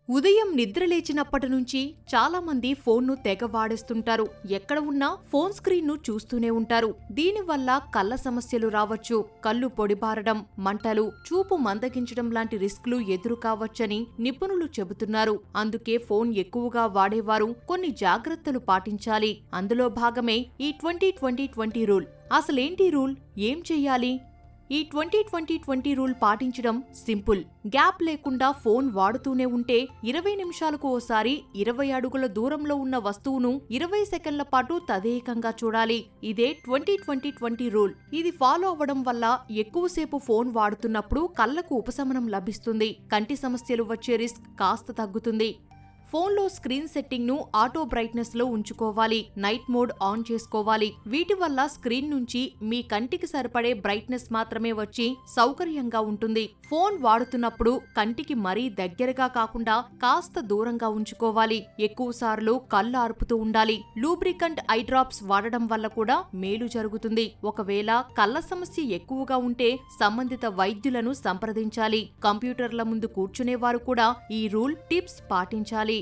ఉదయం నిద్రలేచినప్పటి నుంచి చాలా మంది ఫోన్ను తెగ వాడేస్తుంటారు. ఎక్కడ ఉన్నా ఫోన్ స్క్రీన్ను చూస్తూనే ఉంటారు. దీనివల్ల కళ్ల సమస్యలు రావచ్చు, కళ్ళు పొడిబారడం, మంటలు, చూపు మందగించడం లాంటి రిస్కులు ఎదురు కావచ్చని నిపుణులు చెబుతున్నారు. అందుకే ఫోన్ ఎక్కువగా వాడేవారు కొన్ని జాగ్రత్తలు పాటించాలి. అందులో భాగమే ఈ 20-20-20 రూల్. అసలేంటి రూల్? ఏం చెయ్యాలి? ఈ 20-20-20 రూల్ పాటించడం సింపుల్. గ్యాప్ లేకుండా ఫోన్ వాడుతూనే ఉంటే 20 నిమిషాలకు ఓసారి 20 అడుగుల దూరంలో ఉన్న వస్తువును 20 సెకన్ల పాటు తదేకంగా చూడాలి. ఇదే 20-20-20 రూల్. ఇది ఫాలో అవ్వడం వల్ల ఎక్కువసేపు ఫోన్ వాడుతున్నప్పుడు కళ్లకు ఉపశమనం లభిస్తుంది. కంటి సమస్యలు వచ్చే రిస్క్ కాస్త తగ్గుతుంది. ఫోన్లో స్క్రీన్ సెట్టింగ్ను ఆటో బ్రైట్నెస్ లో ఉంచుకోవాలి. నైట్ మోడ్ ఆన్ చేసుకోవాలి. వీటి వల్ల స్క్రీన్ నుంచి మీ కంటికి సరిపడే బ్రైట్నెస్ మాత్రమే వచ్చి సౌకర్యంగా ఉంటుంది. ఫోన్ వాడుతున్నప్పుడు కంటికి మరీ దగ్గరగా కాకుండా కాస్త దూరంగా ఉంచుకోవాలి. ఎక్కువసార్లు కళ్ళు ఆర్పుతూ ఉండాలి. లూబ్రికంట్ ఐ డ్రాప్స్ వాడడం వల్ల కూడా మేలు జరుగుతుంది. ఒకవేళ కళ్ల సమస్య ఎక్కువగా ఉంటే సంబంధిత వైద్యులను సంప్రదించాలి. కంప్యూటర్ల ముందు కూర్చునేవారు కూడా ఈ రూల్ టిప్స్ పాటించాలి.